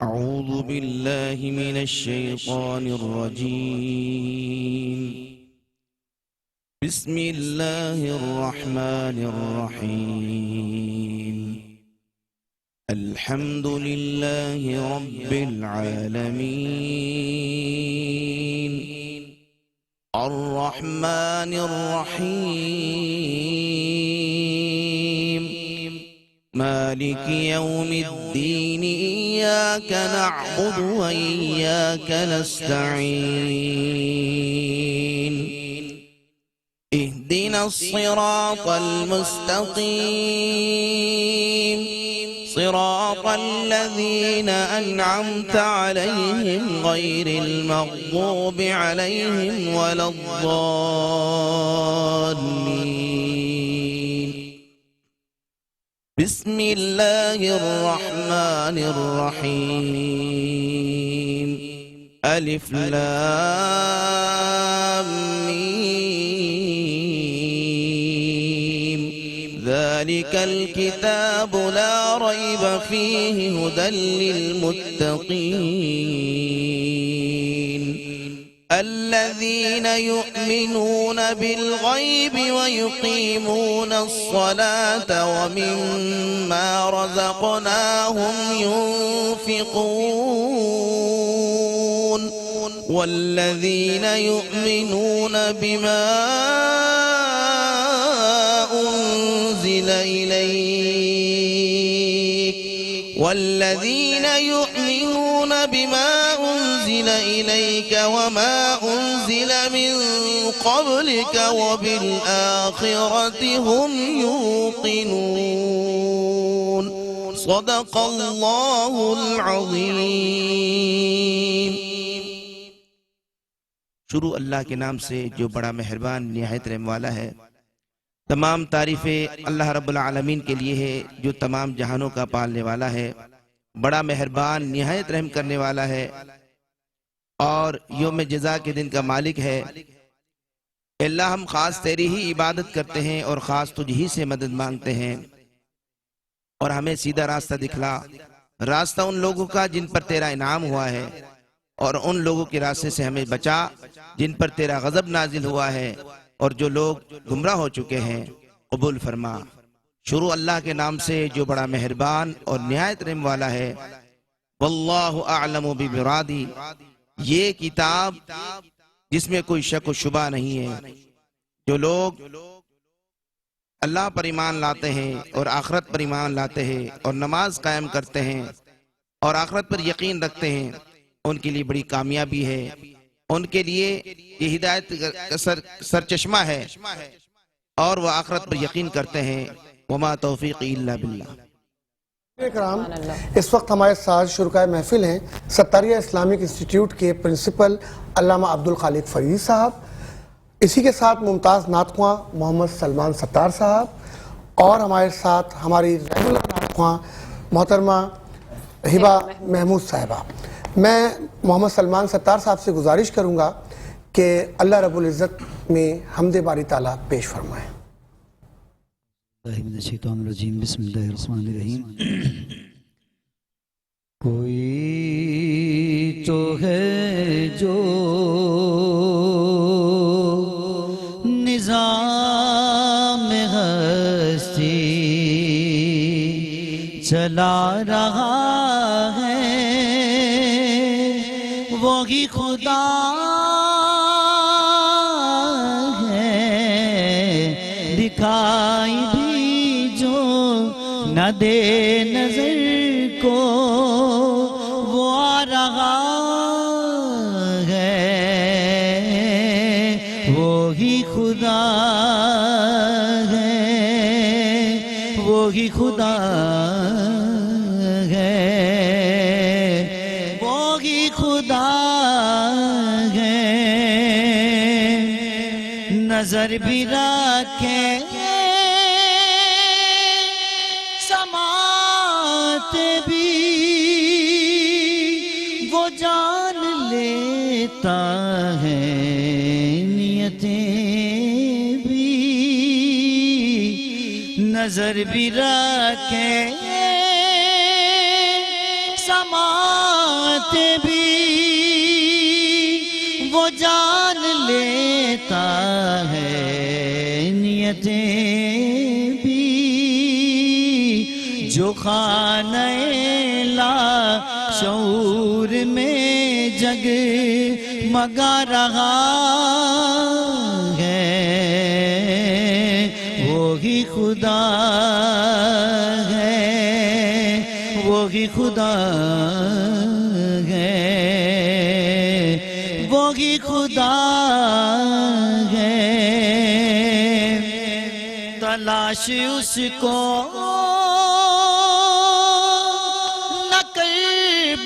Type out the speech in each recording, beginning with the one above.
أعوذ بالله من الشيطان الرجيم بسم الله الرحمن الرحيم الحمد لله رب العالمين الرحمن الرحيم مالك يوم الدين إياك نعبد وإياك نستعين اهدنا الصراط المستقيم صراط الذين أنعمت عليهم غير المغضوب عليهم ولا الضالين بسم الله الرحمن الرحيم ألف لام ميم ذلك الكتاب لا ريب فيه هدى للمتقين الذين يؤمنون بالغيب ويقيمون الصلاة ومما رزقناهم ينفقون والذين يؤمنون بما أنزل إليك وما أنزل من قبلك وبالآخرة هم يوقنون صدق الله العظيم۔ شروع اللہ کے نام سے جو بڑا مہربان نہایت رحم والا ہے۔ تمام تعریفیں اللہ رب العالمین کے لیے ہے جو تمام جہانوں کا پالنے والا ہے، بڑا مہربان نہایت رحم کرنے والا ہے اور یوم جزا کے دن کا مالک ہے۔ اللہ ہم خاص تیری ہی عبادت کرتے ہیں اور خاص تجھ ہی سے مدد مانگتے ہیں، اور ہمیں سیدھا راستہ دکھلا، راستہ ان لوگوں کا جن پر تیرا انعام ہوا ہے، اور ان لوگوں کے راستے سے ہمیں بچا جن پر تیرا غضب نازل ہوا ہے، اور جو لوگ گمراہ ہو چکے ہیں قبول فرما۔ شروع اللہ کے نام سے جو بڑا مہربان اور نہایت رحم والا ہے۔ واللہ اعلم بمرادی، یہ کتاب جس میں کوئی شک و شبہ نہیں ہے۔ جو لوگ اللہ پر ایمان لاتے ہیں اور آخرت پر ایمان لاتے ہیں اور نماز قائم کرتے ہیں اور آخرت پر یقین رکھتے ہیں، ان کے لیے بڑی کامیابی ہے، ان کے لیے یہ ہدایت کا سرچشمہ ہے، اور وہ آخرت پر یقین کرتے ہیں۔ وما توفیقی الا باللہ۔ کرام، اس وقت ہمارے ساتھ شرکائے محفل ہیں ستاریہ اسلامک انسٹیٹیوٹ کے پرنسپل علامہ عبدالخالق فرید صاحب، اسی کے ساتھ ممتاز نعت خواں محمد سلمان ستار صاحب، اور ہمارے ساتھ ہماری ریگولر نعت خواں محترمہ ہبہ محمود صاحبہ۔ میں محمد سلمان ستار صاحب سے گزارش کروں گا کہ اللہ رب العزت میں حمد باری تعالیٰ پیش فرمائیں۔ من الشیطان الرجیم، بسم اللہ الرحمن الرحیم۔ کوئی تو ہے جو نظام ہستی چلا رہا ہے، وہی خدا ہے، دکھائی نہ دے نظر کو وہ آ رہا ہے، وہی خدا ہے، وہی خدا ہے۔ نظر بھی رکھے سماعت بھی وہ جان لیتا ہے نیتیں بھی نظر بھی رکھے سماعت بھی وہ جان لیتا ہے نیتیں بھی جو خانہ لا شعور میں جگ مگا رہا ہے وہی خدا ہے وہی خدا ہے وہی خدا ہے تلاش اس کو نہ کر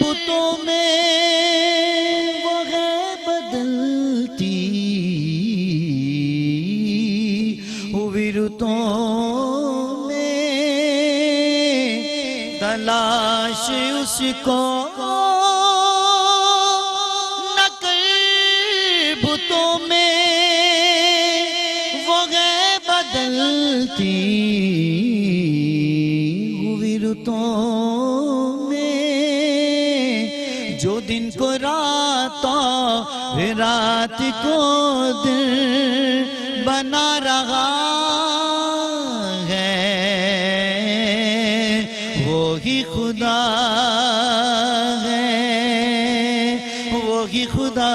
بتوں میں وہ ہے بدلتی ہوئی رتوں میں تلاش اس کو ہوئی رتوں میں جو دن کو رات رات کو دن بنا رہا ہے وہی خدا ہے وہی خدا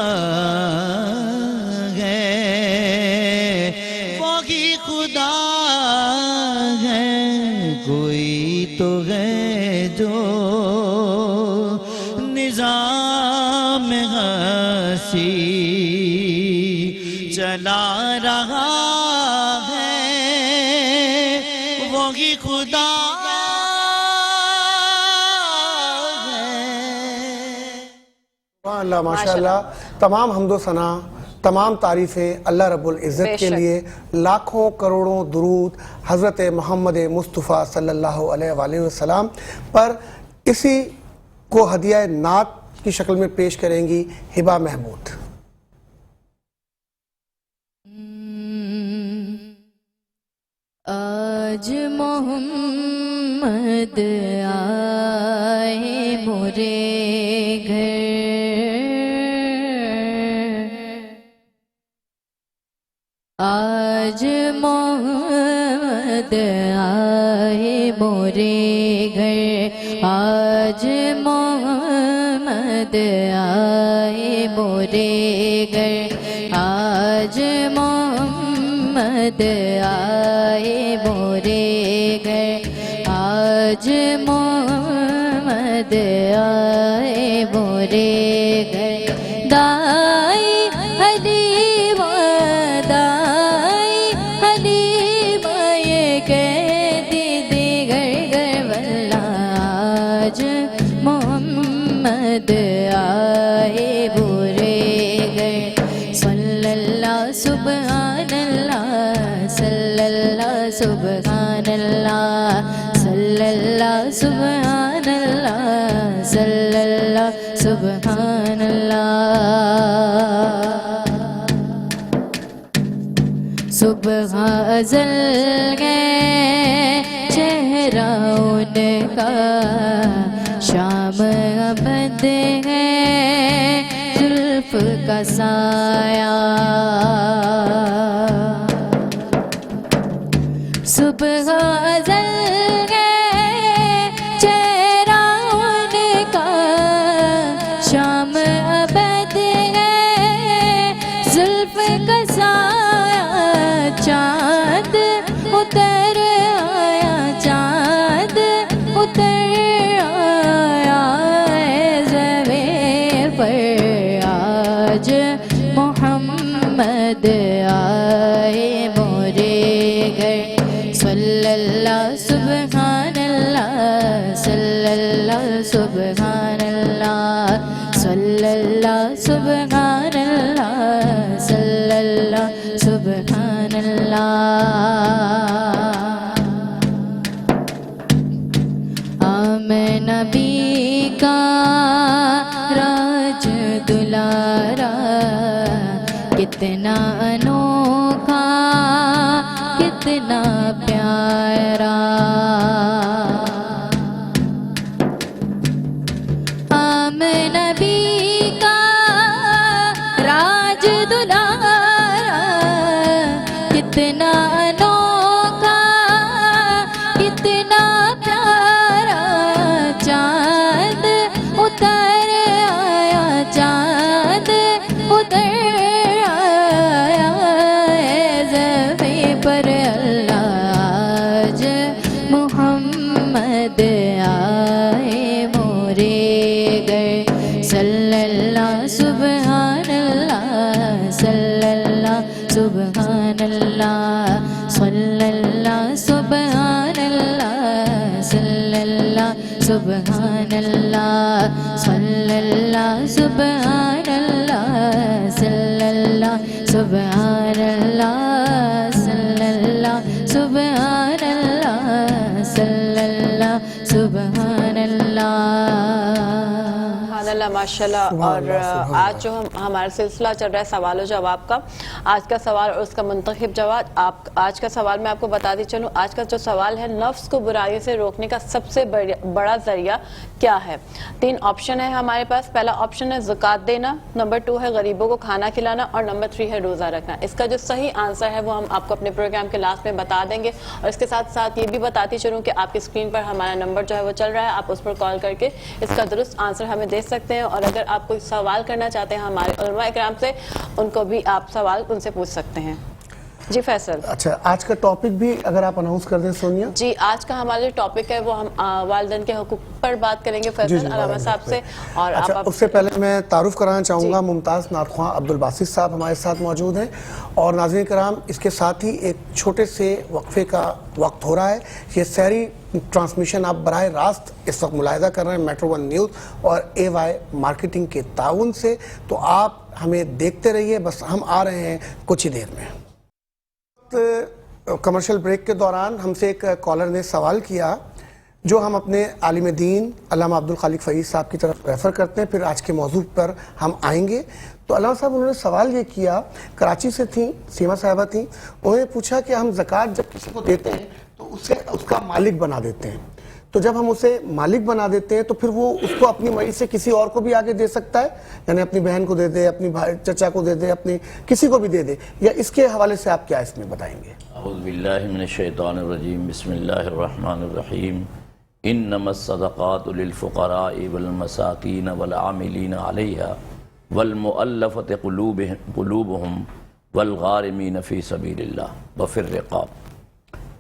ہے وہی خدا کوئی تو ہے جو نظام ہستی چلا رہا ہے وہی خدا ہے اللہ ماشاءاللہ تمام حمد و ثنا تمام تعریفیں اللہ رب العزت کے لیے لاکھوں کروڑوں درود حضرت محمد مصطفیٰ صلی اللہ علیہ وآلہ وسلم پر اسی کو ہدیہ نعت کی شکل میں پیش کریں گی ہبہ محمود آج محمد آئے مورے گھر آج محمد آئے مورے گھر آج محمد آئے مورے گھر آج محمد آئے مورے گھر آج محمد آئے مورے گھر دائی حلیم دائی حلیم یہ کہتی دیگر گر واللہ آج محمد آئے مورے گھر صلی اللہ سبحان اللہ صلی اللہ سبحان اللہ صلی اللہ سبحان اللہ صلی اللہ سبحان اللہ صبح ازل گئے چہرہ ان کا شام ابد ہے زلف کا سایہ صبح ازل گئے چہرہ ان کا شام ابد ہے زلف کا سایہ چاند اتر آیا چاند اتر آیا زمین پر آج محمد آئے مورے گھر صلی اللہ سبحان اللہ صلی اللہ سبحان اللہ صلی اللہ سبحان اللہ صلی اللہ سبحان میں نبی کا راج دلارا کتنا انوکھا کتنا پیارا میں نبی کا راج دلارا کتنا انوکھا کتنا پیارا چاند اتر آیا چاند اتر آیا زمین پر اللہ آج محمد آئے مورے گئے صلی اللہ سبحان اللہ صلی اللہ سبحان اللہ صلی اللہ سبحان اللہ صلی اللہ سبحان اللہ صلی اللہ سبحان اللہ صلی اللہ سبحان اللہ صلی اللہ سبحان اللہ صلی اللہ سبحان اللہ سبحان اللہ ماشاءاللہ. اور آج جو ہمارا سلسلہ چل رہا ہے سوال و جواب کا، آج کا سوال اور اس کا منتخب جواب. آج کا سوال میں آپ کو بتاتی چلوں، آج کا جو سوال ہے نفس کو برائی سے روکنے کا سب سے بڑا ذریعہ کیا ہے؟ 3 آپشن ہے ہمارے پاس. پہلا آپشن ہے زکوٰۃ دینا، نمبر 2 ہے غریبوں کو کھانا کھلانا، اور نمبر 3 ہے روزہ رکھنا. اس کا جو صحیح آنسر ہے وہ ہم آپ کو اپنے پروگرام کے لاسٹ میں بتا دیں گے. اور اس کے ساتھ ساتھ یہ بھی بتاتی چلوں کہ آپ کی اسکرین پر ہمارا نمبر جو ہے وہ چل رہا ہے، آپ اس پر کال کر کے اس کا درست آنسر ہمیں دے سکتے ہیں. اور اگر آپ کوئی سوال کرنا چاہتے ہیں ہمارے علماء اکرام سے، ان کو بھی آپ سوال ان سے پوچھ سکتے ہیں. جی فیصل. اچھا، آج کا ٹاپک بھی اگر آپ اناؤنس کر دیں سونیا. جی آج کا ہمارا جو ٹاپک ہے وہ ہم والدین کے حقوق پر بات کریں گے فیصل علامہ صاحب سے. اور اچھا، اس سے پہلے میں تعارف کرانا چاہوں گا، ممتاز نعت خواں عبدالباسط صاحب ہمارے ساتھ موجود ہیں. اور ناظرین کرام، اس کے ساتھ ہی ایک چھوٹے سے وقفے کا وقت ہو رہا ہے. یہ سحری ٹرانسمیشن آپ براہ راست اس وقت ملاحظہ کر رہے ہیں میٹرو 1 نیوز اور AY مارکیٹنگ کے تعاون سے. تو آپ ہمیں دیکھتے رہیے، بس ہم آ رہے ہیں کچھ ہی دیر میں. کمرشل بریک کے دوران ہم سے ایک کالر نے سوال کیا جو ہم اپنے عالم دین علامہ عبدالخالق فیض صاحب کی طرف ریفر کرتے ہیں. پھر آج کے موضوع پر ہم آئیں گے. تو علامہ صاحب انہوں نے سوال یہ کیا، کراچی سے تھیں، سیما صاحبہ تھیں. انہوں نے پوچھا کہ ہم زکوٰۃ جب کسی کو دیتے ہیں تو اسے اس کا مالک بنا دیتے ہیں. تو جب ہم اسے مالک بنا دیتے ہیں تو پھر وہ اس کو اپنی مرضی سے کسی اور کو بھی آگے دے سکتا ہے، یعنی اپنی بہن کو دے دے، اپنی چچا کو دے دے، اپنی کسی کو بھی دے دے، یا اس کے حوالے سے آپ کیا اس میں بتائیں گے؟ اعوذ باللہ من الشیطان الرجیم، بسم اللہ الرحمن الرحیم. انما الصدقات للفقراء والمساکین والعاملین علیہا والمؤلفۃ قلوبہم والغارمین فی سبیل اللہ وفی الرقاب.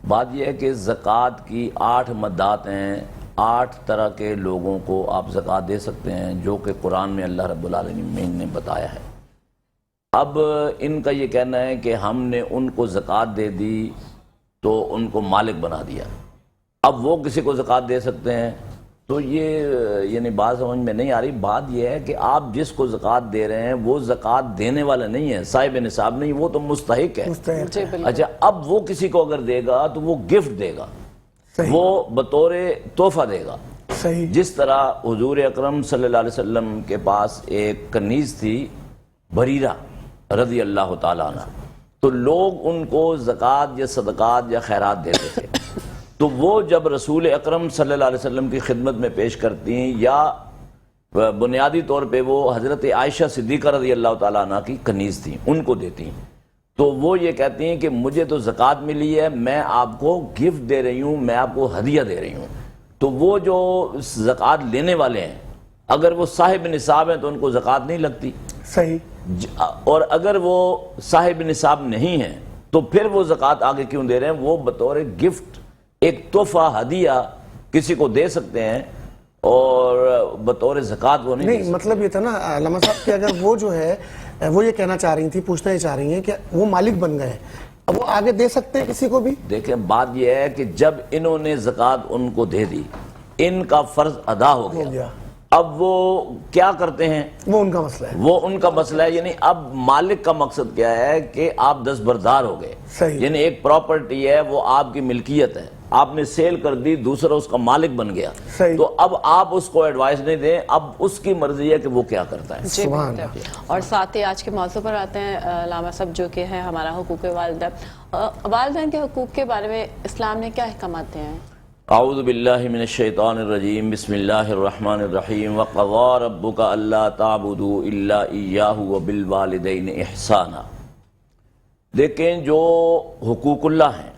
بات یہ ہے کہ زکوٰۃ کی 8 مدات ہیں. 8 طرح کے لوگوں کو آپ زکوٰۃ دے سکتے ہیں جو کہ قرآن میں اللہ رب العالمین نے بتایا ہے. اب ان کا یہ کہنا ہے کہ ہم نے ان کو زکوٰۃ دے دی تو ان کو مالک بنا دیا، اب وہ کسی کو زکوٰۃ دے سکتے ہیں. تو یہ یعنی بات سمجھ میں نہیں آ رہی. بات یہ ہے کہ آپ جس کو زکوٰۃ دے رہے ہیں وہ زکوٰۃ دینے والا نہیں ہے، صاحب نصاب نہیں، وہ تو مستحق ہے. اچھا، اب وہ کسی کو اگر دے گا تو وہ گفٹ دے گا، وہ بطور تحفہ دے گا. جس طرح حضور اکرم صلی اللہ علیہ وسلم کے پاس ایک کنیز تھی بریرہ رضی اللہ تعالیٰ عنہ، تو لوگ ان کو زکوٰۃ یا صدقات یا خیرات دیتے تھے. تو وہ جب رسول اکرم صلی اللہ علیہ وسلم کی خدمت میں پیش کرتی ہیں، یا بنیادی طور پہ وہ حضرت عائشہ صدیقہ رضی اللہ تعالیٰ عنہ کی کنیز تھیں، ان کو دیتی ہیں، تو وہ یہ کہتی ہیں کہ مجھے تو زکوٰۃ ملی ہے، میں آپ کو گفٹ دے رہی ہوں، میں آپ کو ہدیہ دے رہی ہوں. تو وہ جو زکوٰۃ لینے والے ہیں اگر وہ صاحب نصاب ہیں تو ان کو زکوٰۃ نہیں لگتی. صحیح. اور اگر وہ صاحب نصاب نہیں ہیں تو پھر وہ زکوٰۃ آگے کیوں دے رہے ہیں؟ وہ بطور گفٹ، ایک تحفہ، ہدیہ کسی کو دے سکتے ہیں، اور بطور زکوٰۃ وہ نہیں. مطلب یہ تھا نا علامہ صاحب کہ اگر وہ جو ہے وہ یہ کہنا چاہ رہی تھی، پوچھنا یہ چاہ رہی ہیں کہ وہ مالک بن گئے، اب وہ آگے دے سکتے ہیں کسی کو بھی. دیکھیں بات یہ ہے کہ جب انہوں نے زکوٰۃ ان کو دے دی، ان کا فرض ادا ہو گیا. اب وہ کیا کرتے ہیں، وہ ان کا مسئلہ ہے. وہ ان کا مسئلہ ہے. یعنی اب مالک کا مقصد کیا ہے کہ آپ دستبردار ہو گئے. صحیح. یعنی ایک پراپرٹی ہے وہ آپ کی ملکیت ہے، آپ نے سیل کر دی، دوسرا اس کا مالک بن گیا. صحیح. تو اب آپ اس کو ایڈوائس نہیں دیں، اب اس کی مرضی ہے کہ وہ کیا کرتا ہے. جی بہتر. اور ساتھ ہی آج کے موضوع پر آتے ہیں علامہ صاحب، جو کہ ہے ہمارا حقوق والدین. والدین کے حقوق کے بارے میں اسلام نے کیا احکامات دیے ہیں؟ اعوذ باللہ من الشیطان الرجیم، بسم اللہ الرحمن الرحیم. وَقَضَىٰ رَبُّكَ أَلَّا تَعْبُدُوا إِلَّا إِيَّاهُ وَبِالْوَالِدَيْنِ إِحْسَانًا. دیکھیں جو حقوق اللہ ہیں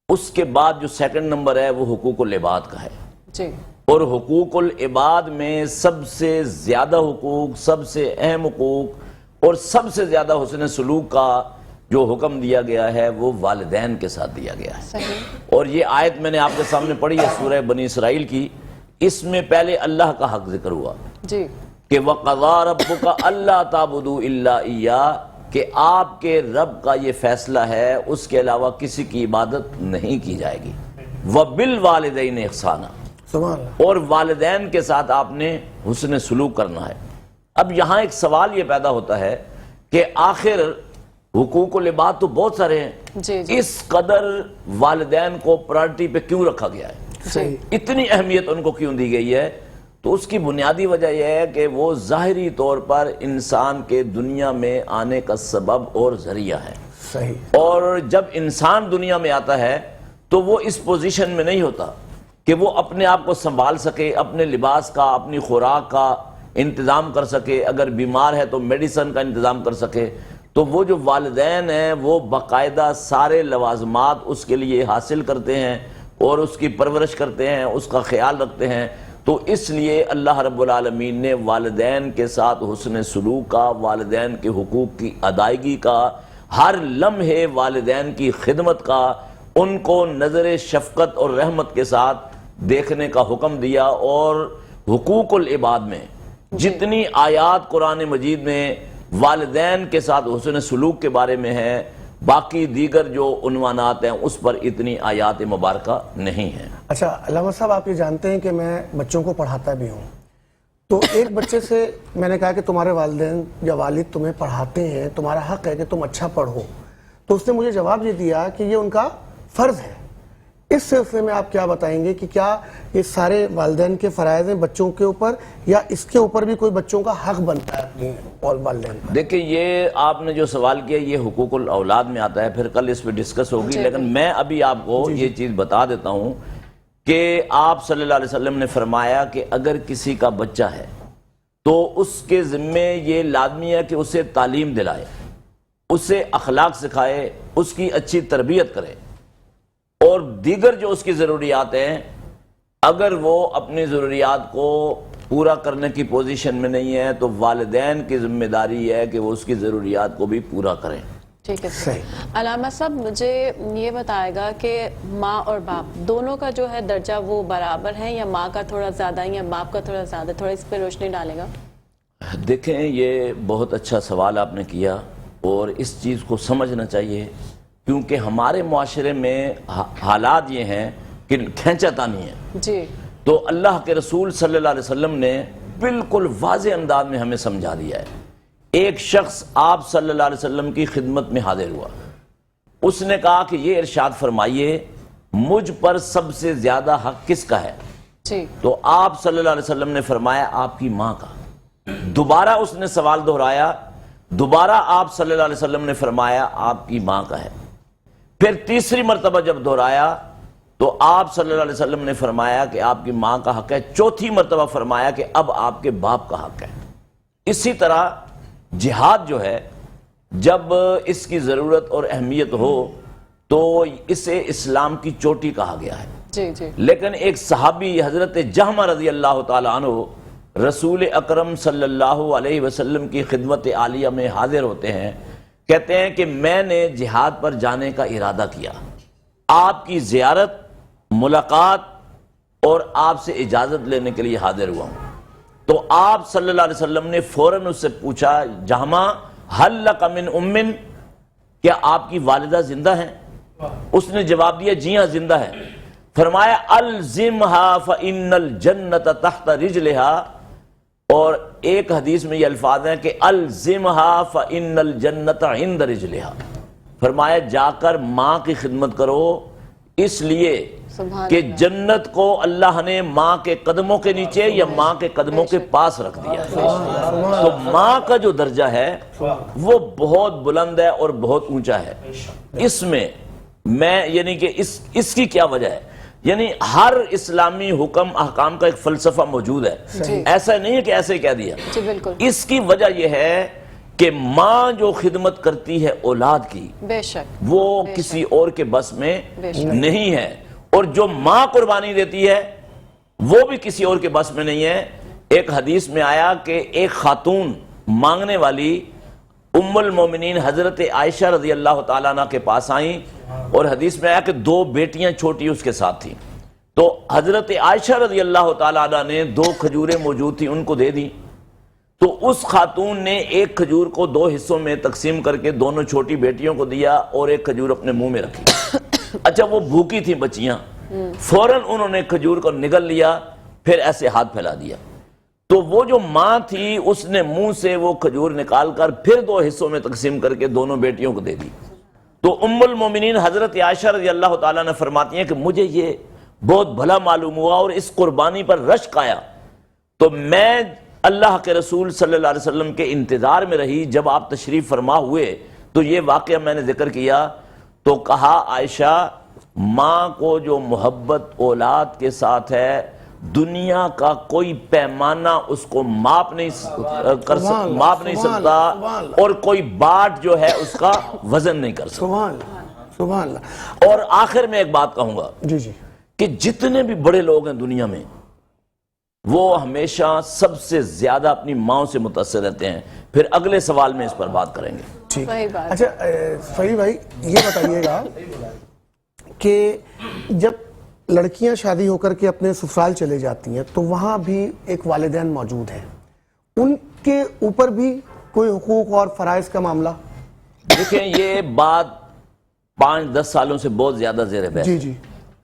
اس کے بعد جو سیکنڈ نمبر ہے وہ حقوق العباد کا ہے. جی. اور حقوق العباد میں سب سے زیادہ حقوق، سب سے اہم حقوق اور سب سے زیادہ حسن سلوک کا جو حکم دیا گیا ہے وہ والدین کے ساتھ دیا گیا ہے. صحیح. اور یہ آیت میں نے آپ کے سامنے پڑھی ہے سورہ بنی اسرائیل کی. اس میں پہلے اللہ کا حق ذکر ہوا جی کہ وَقَضَىٰ رَبُّكَ أَلَّا تَعْبُدُوا إِلَّا إِيَّاهُ، کہ آپ کے رب کا یہ فیصلہ ہے اس کے علاوہ کسی کی عبادت نہیں کی جائے گی. وَبِالْوَالِدَيْنِ إِحْسَانًا، سبحان اللہ. اور والدین کے ساتھ آپ نے حسن سلوک کرنا ہے. اب یہاں ایک سوال یہ پیدا ہوتا ہے کہ آخر حقوق العباد تو بہت سارے ہیں، جی جی. اس قدر والدین کو پرائرٹی پہ کیوں رکھا گیا ہے، صحیح. اتنی اہمیت ان کو کیوں دی گئی ہے؟ تو اس کی بنیادی وجہ یہ ہے کہ وہ ظاہری طور پر انسان کے دنیا میں آنے کا سبب اور ذریعہ ہے. صحیح. اور جب انسان دنیا میں آتا ہے تو وہ اس پوزیشن میں نہیں ہوتا کہ وہ اپنے آپ کو سنبھال سکے، اپنے لباس کا، اپنی خوراک کا انتظام کر سکے، اگر بیمار ہے تو میڈیسن کا انتظام کر سکے. تو وہ جو والدین ہیں وہ باقاعدہ سارے لوازمات اس کے لیے حاصل کرتے ہیں اور اس کی پرورش کرتے ہیں، اس کا خیال رکھتے ہیں. تو اس لیے اللہ رب العالمین نے والدین کے ساتھ حسن سلوک کا، والدین کے حقوق کی ادائیگی کا، ہر لمحے والدین کی خدمت کا، ان کو نظر شفقت اور رحمت کے ساتھ دیکھنے کا حکم دیا. اور حقوق العباد میں جتنی آیات قرآن مجید میں والدین کے ساتھ حسن سلوک کے بارے میں ہے، باقی دیگر جو عنوانات ہیں اس پر اتنی آیات مبارکہ نہیں ہیں. اچھا علامہ صاحب، آپ یہ جانتے ہیں کہ میں بچوں کو پڑھاتا بھی ہوں. تو ایک بچے سے میں نے کہا کہ تمہارے والدین یا والد تمہیں پڑھاتے ہیں، تمہارا حق ہے کہ تم اچھا پڑھو. تو اس نے مجھے جواب یہ دیا کہ یہ ان کا فرض ہے. اس سلسلے میں آپ کیا بتائیں گے کہ کیا یہ سارے والدین کے فرائض ہیں بچوں کے اوپر، یا اس کے اوپر بھی کوئی بچوں کا حق بنتا ہے اپنی والدین پر؟ دیکھیں، یہ آپ نے جو سوال کیا یہ حقوق الاولاد میں آتا ہے، پھر کل اس پہ ڈسکس ہوگی. لیکن میں ابھی آپ کو یہ چیز بتا دیتا ہوں کہ آپ صلی اللہ علیہ وسلم نے فرمایا کہ اگر کسی کا بچہ ہے تو اس کے ذمے یہ لازمی ہے کہ اسے تعلیم دلائے، اسے اخلاق سکھائے، اس کی اچھی تربیت کرے، اور دیگر جو اس کی ضروریات ہیں اگر وہ اپنی ضروریات کو پورا کرنے کی پوزیشن میں نہیں ہے تو والدین کی ذمہ داری ہے کہ وہ اس کی ضروریات کو بھی پورا کریں. ٹھیک ہے. علامہ صاحب مجھے یہ بتائے گا کہ ماں اور باپ دونوں کا جو ہے درجہ وہ برابر ہے، یا ماں کا تھوڑا زیادہ یا باپ کا تھوڑا زیادہ؟ تھوڑا اس پہ روشنی ڈالے گا. دیکھیں، یہ بہت اچھا سوال آپ نے کیا اور اس چیز کو سمجھنا چاہیے، کیونکہ ہمارے معاشرے میں حالات یہ ہیں کہ کھینچا تانی ہے. جی. تو اللہ کے رسول صلی اللہ علیہ وسلم نے بالکل واضح انداز میں ہمیں سمجھا دیا ہے. ایک شخص آپ صلی اللہ علیہ وسلم کی خدمت میں حاضر ہوا، اس نے کہا کہ یہ ارشاد فرمائیے مجھ پر سب سے زیادہ حق کس کا ہے؟ جی. تو آپ صلی اللہ علیہ وسلم نے فرمایا آپ کی ماں کا. دوبارہ اس نے سوال دہرایا، دوبارہ آپ صلی اللہ علیہ وسلم نے فرمایا آپ کی ماں کا ہے. پھر تیسری مرتبہ جب دہرایا تو آپ صلی اللہ علیہ وسلم نے فرمایا کہ آپ کی ماں کا حق ہے. چوتھی مرتبہ فرمایا کہ اب آپ کے باپ کا حق ہے. اسی طرح جہاد جو ہے، جب اس کی ضرورت اور اہمیت ہو تو اسے اسلام کی چوٹی کہا گیا ہے. جی جی. لیکن ایک صحابی حضرت جہمہ رضی اللہ تعالی عنہ رسول اکرم صلی اللہ علیہ وسلم کی خدمت عالیہ میں حاضر ہوتے ہیں، کہتے ہیں کہ میں نے جہاد پر جانے کا ارادہ کیا، آپ کی زیارت، ملاقات اور آپ سے اجازت لینے کے لیے حاضر ہوا ہوں. تو آپ صلی اللہ علیہ وسلم نے فوراً اس سے پوچھا جہمہ ہل لک من امن، کیا آپ کی والدہ زندہ ہیں؟ اس نے جواب دیا جی ہاں زندہ ہے. فرمایا الزمہا فإن الجنت تحت رجلہا، اور ایک حدیث میں یہ الفاظ ہیں کہ الزمہا فإن الجنت عند رجلہا، فرمایا جا کر ماں کی خدمت کرو، اس لیے کہ جنت کو اللہ نے ماں کے قدموں کے نیچے یا ماں کے قدموں کے پاس رکھ دیا ہے۔ تو ماں کا جو درجہ ہے وہ بہت بلند ہے اور بہت اونچا ہے۔ اس میں میں یعنی کہ اس کی کیا وجہ ہے، یعنی ہر اسلامی حکم احکام کا ایک فلسفہ موجود ہے، ایسا نہیں ہے کہ ایسے کہہ دیا۔ اس کی وجہ یہ ہے کہ ماں جو خدمت کرتی ہے اولاد کی، بے شک وہ کسی اور کے بس میں نہیں ہے، اور جو ماں قربانی دیتی ہے وہ بھی کسی اور کے بس میں نہیں ہے۔ ایک حدیث میں آیا کہ ایک خاتون مانگنے والی ام المومنین حضرت عائشہ رضی اللہ تعالیٰ عنہ کے پاس آئیں، اور حدیث میں آیا کہ 2 بیٹیاں چھوٹی اس کے ساتھ تھیں، تو حضرت عائشہ رضی اللہ تعالیٰ عنہ نے 2 کھجوریں موجود تھیں ان کو دے دی، تو اس خاتون نے ایک کھجور کو 2 حصوں میں تقسیم کر کے دونوں چھوٹی بیٹیوں کو دیا اور ایک کھجور اپنے منہ میں رکھی۔ اچھا وہ بھوکی تھیں بچیاں، فوراً انہوں نے کھجور کو نگل لیا، پھر ایسے ہاتھ پھیلا دیا، تو وہ جو ماں تھی اس نے منہ سے وہ کھجور نکال کر پھر 2 حصوں میں تقسیم کر کے دونوں بیٹیوں کو دے دی۔ تو ام المومنین حضرت عائشہ رضی اللہ تعالیٰ نے فرماتی ہیں کہ مجھے یہ بہت بھلا معلوم ہوا اور اس قربانی پر رشک آیا، تو میں اللہ کے رسول صلی اللہ علیہ وسلم کے انتظار میں رہی۔ جب آپ تشریف فرما ہوئے تو یہ واقعہ میں نے ذکر کیا، تو کہا عائشہ ماں کو جو محبت اولاد کے ساتھ ہے دنیا کا کوئی پیمانہ اس کو ماپ نہیں سکتا، اور کوئی باٹ جو ہے اس کا وزن نہیں کر سکتا۔ سبحان اللہ۔ اور آخر میں ایک بات کہوں گا کہ جتنے بھی بڑے لوگ ہیں دنیا میں وہ ہمیشہ سب سے زیادہ اپنی ماں سے متاثر رہتے ہیں۔ پھر اگلے سوال میں اس پر بات کریں گے۔ اچھا فہیم بھائی یہ بتائیے گا کہ جب لڑکیاں شادی ہو کر کے اپنے سسرال چلے جاتی ہیں تو وہاں بھی ایک والدین موجود ہیں، ان کے اوپر بھی کوئی حقوق اور فرائض کا معاملہ؟ دیکھیں یہ بات 5-10 سالوں سے بہت زیادہ زیر بحث ہے،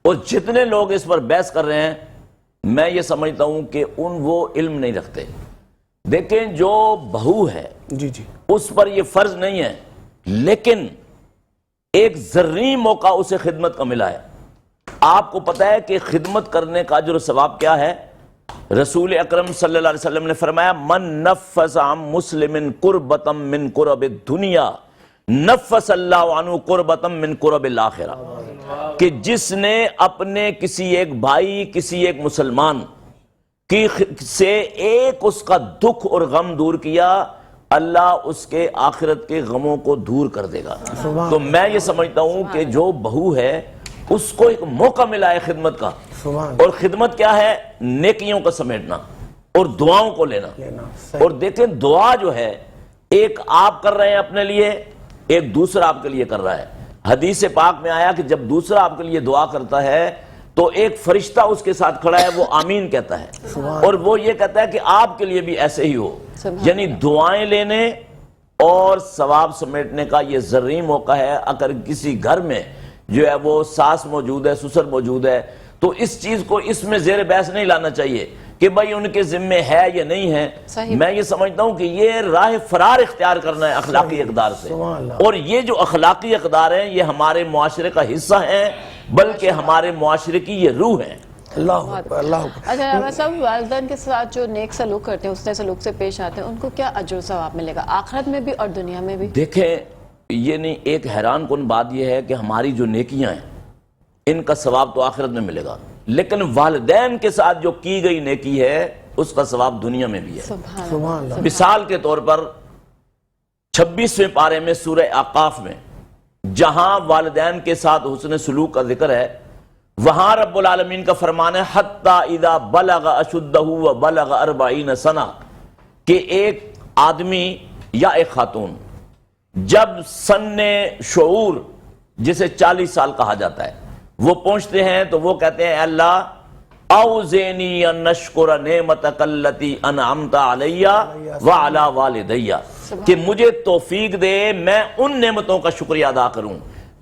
اور جتنے لوگ اس پر بحث کر رہے ہیں میں یہ سمجھتا ہوں کہ وہ علم نہیں رکھتے۔ دیکھیں جو بہو ہے اس پر یہ فرض نہیں ہے، لیکن ایک ذرّی موقع اسے خدمت کا ملا ہے۔ آپ کو پتہ ہے کہ خدمت کرنے کا اجر و ثواب کیا ہے؟ رسول اکرم صلی اللہ علیہ وسلم نے فرمایا من نفس عن مسلم قربۃ من قرب الدنیا نفس اللہ عنہ قربۃ من قرب الآخرہ، کہ جس نے اپنے کسی ایک بھائی کسی ایک مسلمان کی سے ایک اس کا دکھ اور غم دور کیا، اللہ اس کے آخرت کے غموں کو دور کر دے گا۔ تو میں یہ سمجھتا ہوں کہ جو بہو ہے اس کو ایک موقع ملا ہے خدمت کا، اور خدمت کیا ہے؟ نیکیوں کا سمیٹنا اور دعاؤں کو لینا۔ اور دیکھیں دعا جو ہے ایک آپ کر رہے ہیں اپنے لیے، ایک دوسرا آپ کے لیے کر رہا ہے۔ حدیث پاک میں آیا کہ جب دوسرا آپ کے لیے دعا کرتا ہے تو ایک فرشتہ اس کے ساتھ کھڑا ہے، وہ آمین کہتا ہے، اور وہ یہ کہتا ہے کہ آپ کے لیے بھی ایسے ہی ہو۔ یعنی دعائیں لینے اور ثواب سمیٹنے کا یہ ذرّی موقع ہے۔ اگر کسی گھر میں جو ہے وہ ساس موجود ہے، سسر موجود ہے، تو اس چیز کو اس میں زیر بحث نہیں لانا چاہیے کہ بھائی ان کے ذمے ہے یا نہیں ہے۔ میں یہ سمجھتا ہوں کہ یہ راہ فرار اختیار کرنا ہے اخلاقی اقدار سے، اور یہ جو اخلاقی اقدار ہیں یہ ہمارے معاشرے کا حصہ ہیں، بلکہ ہمارے معاشرے کی یہ روح ہے۔ اچھا صاحب، والدین کے ساتھ جو نیک سلوک کرتے ہیں، اس نے سلوک سے پیش آتے ہیں، ان کو کیا اجر و ثواب ملے گا آخرت میں بھی اور دنیا میں بھی؟ دیکھیں یہ نہیں، ایک حیران کن بات یہ ہے کہ ہماری جو نیکیاں ہیں ان کا ثواب تو آخرت میں ملے گا، لیکن والدین کے ساتھ جو کی گئی نیکی ہے اس کا ثواب دنیا میں بھی ہے۔ سبحان اللہ۔ مثال کے طور پر 26ویں پارے میں سورہ اعقاف میں جہاں والدین کے ساتھ حسن سلوک کا ذکر ہے، وہاں رب العالمین کا فرمان ہے حتی اذا بلغ اشدہ وبلغ 40 سنہ، کہ ایک آدمی یا ایک خاتون جب سن شعور جسے 40 سال کہا جاتا ہے وہ پہنچتے ہیں تو وہ کہتے ہیں اے اللہ اوزینی ان نشکر نعمتک التی انعمت علی وعلی والدی، کہ مجھے توفیق دے میں ان نعمتوں کا شکریہ ادا کروں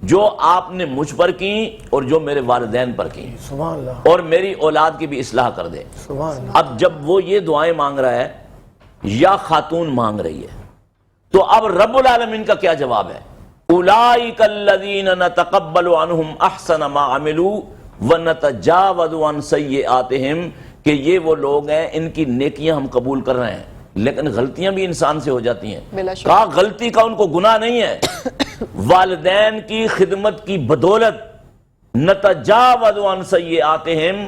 جو آپ نے مجھ پر کی اور جو میرے والدین پر کی، سبحان اللہ، اور میری اولاد کی بھی اصلاح کر دے۔ سبحان اللہ۔ اب جب وہ یہ دعائیں مانگ رہا ہے یا خاتون مانگ رہی ہے، تو اب رب العالمین کا کیا جواب ہے؟ اولئک الذین نتقبل عنہم احسن ما عملوا ونتجاوز عن سیئاتہم، کہ یہ وہ لوگ ہیں ان کی نیکیاں ہم قبول کر رہے ہیں، لیکن غلطیاں بھی انسان سے ہو جاتی ہیں۔ بلا شک۔ کہا غلطی کا ان کو گناہ نہیں ہے، والدین کی خدمت کی بدولت نتجاوز عن سیئاتہم،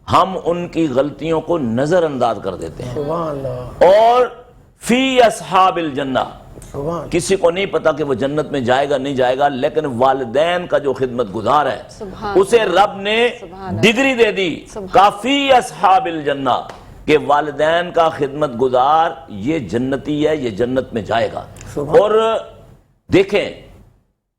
ہم ان کی غلطیوں کو نظر انداز کر دیتے ہیں۔ سبحان اللہ، اور فی اصحاب الجنہ، سبحان کسی کو نہیں پتا کہ وہ جنت میں جائے گا نہیں جائے گا، لیکن والدین کا جو خدمت گزار ہے سبحان اسے رب نے ڈگری دے دی، کافی اصحاب الجنہ، کہ والدین کا خدمت گزار یہ جنتی ہے، یہ جنت میں جائے گا۔ اور دیکھیں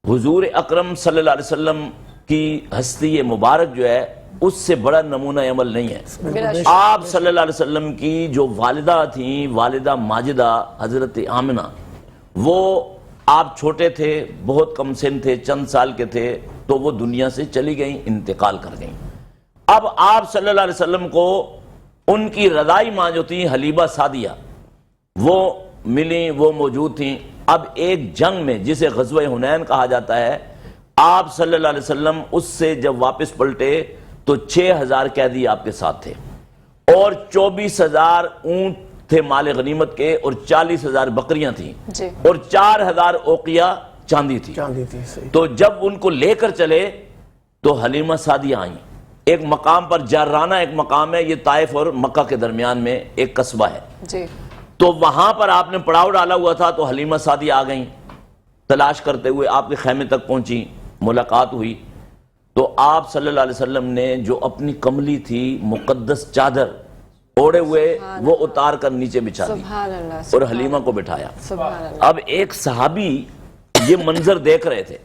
حضور اکرم صلی اللہ علیہ وسلم کی ہستی مبارک جو ہے اس سے بڑا نمونہ عمل نہیں ہے۔ بلا شک۔ آپ صلی اللہ علیہ وسلم کی جو والدہ تھیں، والدہ ماجدہ حضرت آمنہ، وہ آپ چھوٹے تھے، بہت کم سن تھے، چند سال کے تھے، تو وہ دنیا سے چلی گئیں، انتقال کر گئیں۔ اب آپ صلی اللہ علیہ وسلم کو ان کی رضائی ماں جو تھی حلیمہ سعدیہ، وہ ملی، وہ موجود تھیں۔ اب ایک جنگ میں جسے غزوہ حنین کہا جاتا ہے، آپ صلی اللہ علیہ وسلم اس سے جب واپس پلٹے تو 6000 قیدی آپ کے ساتھ تھے، اور 24000 اونٹ تھے مال غنیمت کے، اور 40000 بکریاں تھیں، جی۔ اور 4000 اوقیہ چاندی تھی۔ چاندی تھی، صحیح۔ تو جب ان کو لے کر چلے تو حلیمہ سعدیہ آئیں ایک مقام پر، جارانہ ایک مقام ہے، یہ طائف اور مکہ کے درمیان میں ایک قصبہ ہے، جی۔ تو وہاں پر آپ نے پڑاؤ ڈالا ہوا تھا، تو حلیمہ سعدیہ آ گئیں، تلاش کرتے ہوئے آپ کے خیمے تک پہنچی، ملاقات ہوئی، تو آپ صلی اللہ علیہ وسلم نے جو اپنی کملی تھی مقدس چادر اوڑے ہوئے وہ اتار کر نیچے بچھا دی سبحان اللہ، اور حلیمہ کو بٹھایا۔ سبحان اللہ۔ اب ایک صحابی یہ منظر دیکھ رہے تھے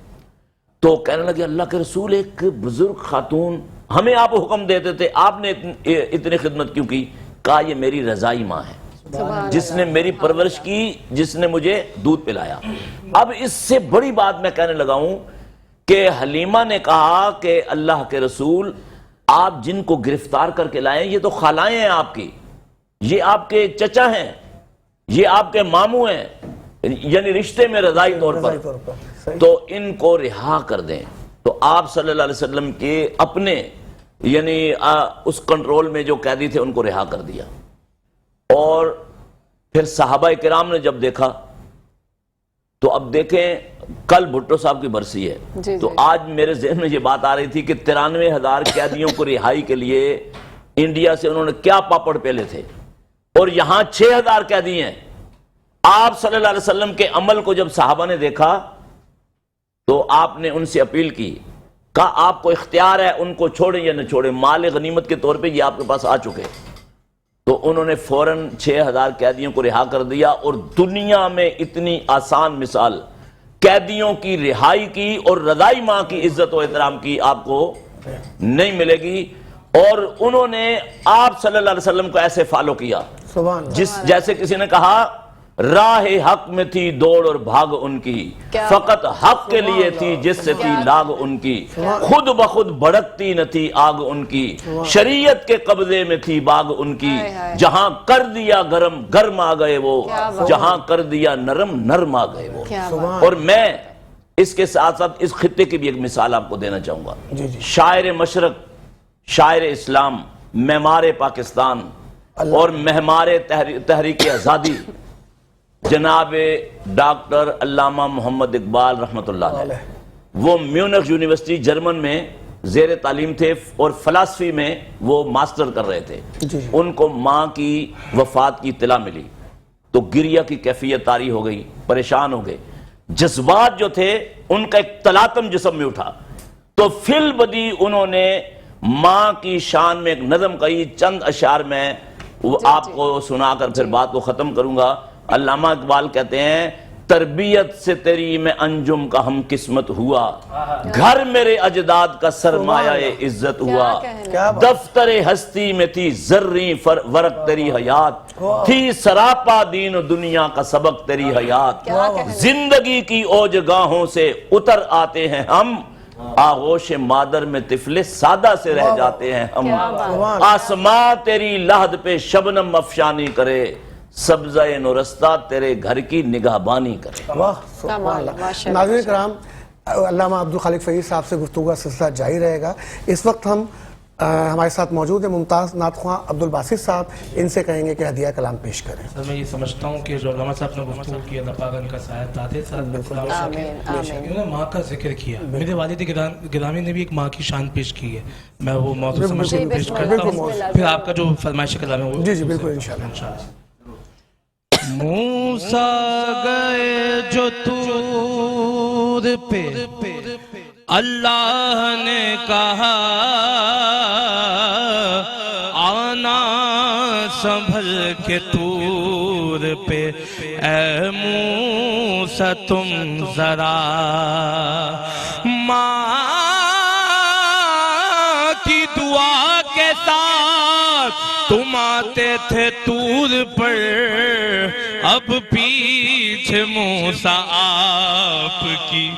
تو کہنے لگے اللہ کے رسول، ایک بزرگ خاتون، ہمیں آپ حکم دیتے تھے، آپ نے اتنی خدمت کیوں کی؟ کہا یہ میری رضائی ماں ہے، جس نے میری پرورش کی، جس نے مجھے دودھ پلایا۔ اب اس سے بڑی بات میں کہنے لگا ہوں کہ حلیمہ نے کہا کہ اللہ کے رسول، آپ جن کو گرفتار کر کے لائے یہ تو خالائیں ہیں آپ کی، یہ آپ کے چچا ہیں، یہ آپ کے ماموں ہیں، یعنی رشتے میں رضائی طور پر، تو ان کو رہا کر دیں۔ تو آپ صلی اللہ علیہ وسلم کے اپنے یعنی اس کنٹرول میں جو قیدی تھے ان کو رہا کر دیا۔ اور پھر صحابہ کرام نے جب دیکھا تو اب دیکھیں کل بھٹو صاحب کی برسی ہے، جی تو جی۔ آج میرے ذہن میں یہ بات آ رہی تھی کہ 93,000 قیدیوں کو رہائی کے لیے انڈیا سے انہوں نے کیا پاپڑ پیلے تھے، اور یہاں 6,000 قیدی ہیں۔ آپ صلی اللہ علیہ وسلم کے عمل کو جب صحابہ نے دیکھا تو آپ نے ان سے اپیل کی، کہا آپ کو اختیار ہے ان کو چھوڑیں یا نہ چھوڑیں، مال غنیمت کے طور پہ یہ آپ کے پاس آ چکے۔ تو انہوں نے فوراً 6,000 قیدیوں کو رہا کر دیا، اور دنیا میں اتنی آسان مثال قیدیوں کی رہائی کی اور رضائی ماں کی عزت و احترام کی آپ کو نہیں ملے گی۔ اور انہوں نے آپ صلی اللہ علیہ وسلم کو ایسے فالو کیا جیسے کسی نے کہا راہ حق میں تھی دوڑ اور بھاگ ان کی، فقط حق کے لیے تھی جس سے تھی لاگ ان کی، خود بخود بھڑکتی نہ تھی آگ ان کی، شریعت کے قبضے میں تھی باغ ان کی، جہاں کر دیا گرم گرم آ گئے وہ، جہاں کر دیا نرم نرم آ گئے وہ۔ اور میں اس کے ساتھ ساتھ اس خطے کی بھی ایک مثال آپ کو دینا چاہوں گا۔ شاعر مشرق، شاعر اسلام، معمار پاکستان اور معمار تحریک آزادی جناب ڈاکٹر علامہ محمد اقبال رحمۃ اللہ علیہ، وہ میونخ یونیورسٹی جرمن میں زیر تعلیم تھے اور فلسفی میں وہ ماسٹر کر رہے تھے۔ ان کو ماں کی وفات کی اطلاع ملی تو گریہ کی کیفیت طاری ہو گئی، پریشان ہو گئے، جذبات جو تھے ان کا ایک تلاطم جسم میں اٹھا، تو فی البدی انہوں نے ماں کی شان میں ایک نظم کہی، چند اشعار میں وہ آپ کو سنا کر پھر بات کو ختم کروں گا۔ علامہ اقبال کہتے ہیں تربیت سے تیری میں انجم کا ہم قسمت ہوا، گھر میرے اجداد کا سرمایہ عزت ہوا، دفتر ہستی میں تھی زریں ورق تیری حیات، تھی سراپا دین و دنیا کا سبق تیری حیات، زندگی کی اوجگاہوں سے اتر آتے ہیں ہم، آغوش مادر میں طفل سادہ سے رہ جاتے ہیں ہم، آسماں تیری لحد پہ شبنم افشانی کرے، سبزہ نورستہ تیرے گھر کی نگہبانی کرے۔ واہ سبحان اللہ۔ ناظرین کرام، علامہ عبدالخالق فیض صاحب سے گفتگو کا سلسلہ جاری رہے گا۔ اس وقت ہم ہمارے ساتھ موجود ہیں ممتاز نعت خواں عبدالباسط صاحب، ان سے کہیں گے کہ ہدیہ کلام پیش کریں۔ سر میں یہ سمجھتا ہوں کہ جو علامہ صاحب نے گفتگو کی، اللہ پاک ان کا سایہ دادے ساتھ انہوں نے ماں کا ذکر کیا، میرے والد گرامی نے بھی ایک ماں کی شان پیش کی ہے، میں وہ موضوع سمجھ کے پیش کرتا ہوں، پھر آپ کا جو فرمائش کلام ہے وہ جی بالکل انشاءاللہ۔ موسیٰ گئے جو طور پہ اللہ نے کہا آنا سنبھل کے طور پہ، اے موسیٰ تم ذرا ماں کی دعا کے ساتھ تم آتے تھے طور پر، اب پیچھے موسیٰ آپ کی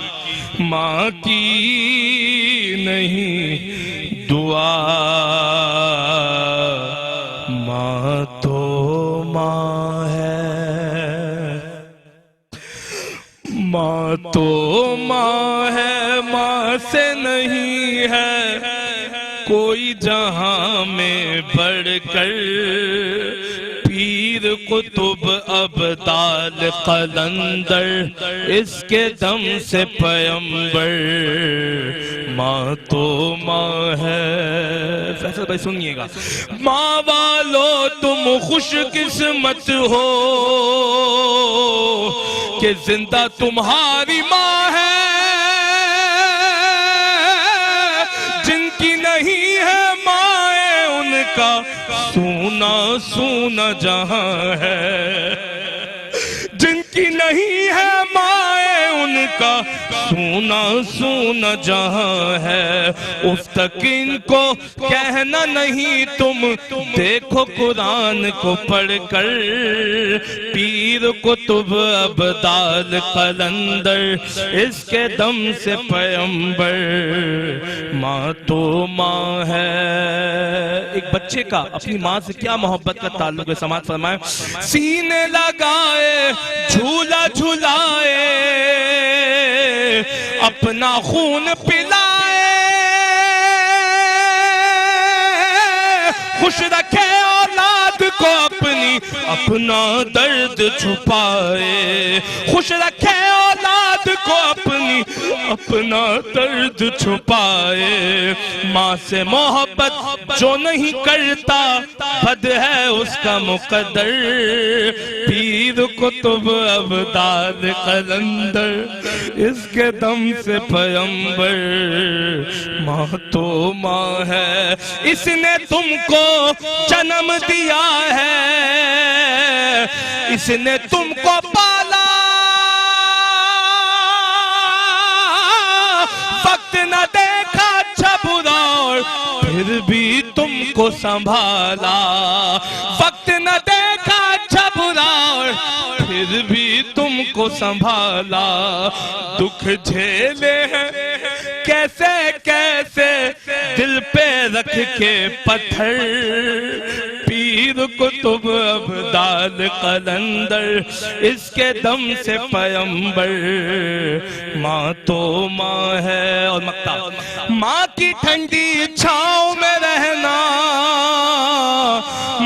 ماں کی نہیں دعا، ماں تو ماں ہے، ماں تو ماں ہے، ماں سے نہیں ہے کوئی جہاں میں بڑھ کر، پیر قطب ابدال قلندر اس کے دم سے پیمبر، ماں تو ماں ہے۔ فیصل بھائی سنیے گا، ماں والو تم خوش قسمت ہو کہ زندہ تمہاری ماں ہے، جن کی نہیں ہے مائیں ان کا سونا سونا جہاں ہے، جن کی نہیں ہے مائیں ان کا سونا سونا جہاں ہے، اس تک ان کو کہنا نہیں تم دیکھو قرآن کو پڑھ کر، پیر قطب ابدال قلندر اس کے دم سے پیمبر، ماں تو ماں ہے۔ ایک بچے کا اپنی ماں سے کیا محبت کا تعلق ہے، سماعت فرمائیں۔ سینے لگائے جھولا جھولائے اپنا خون پلائے، خوش رکھے اولاد کو اپنی، اپنا درد چھپائے، خوش رکھے اولاد کو اپنی، اپنا درد چھپائے، ماں سے محبت جو نہیں کرتا بد ہے اس کا مقدر، پیر قطب ابدال قلندر اس کے دم سے پیمبر، ماں تو ماں ہے، اس نے تم کو جنم دیا ہے، اس نے تم کو پالا، وقت نہ دیکھا اچھا برا اور پھر بھی تم کو سنبھالا، وقت نہ دیکھا اچھا برا اور پھر بھی تم کو سنبھالا، دکھ جھیلے ہیں کیسے کیسے دل پہ رکھ کے پتھر، پیر قطب ابدال قلندر اس کے دم سے پیمبر، ماں تو ماں ہے۔ اور مقطع، ماں کی ٹھنڈی چھاؤں میں رہنا،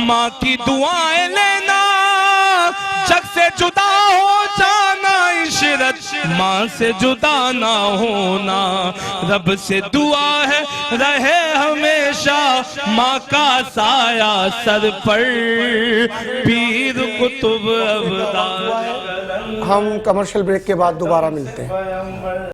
ماں کی دعائیں لینا، جگ سے جدا ہو جانا عشرت، ماں سے جدا نہ ہونا، رب سے دعا ہے رہے ہمیشہ ماں کا سایہ سر پر، پیر قطب ابدال۔ ہم کمرشل بریک کے بعد دوبارہ ملتے ہیں۔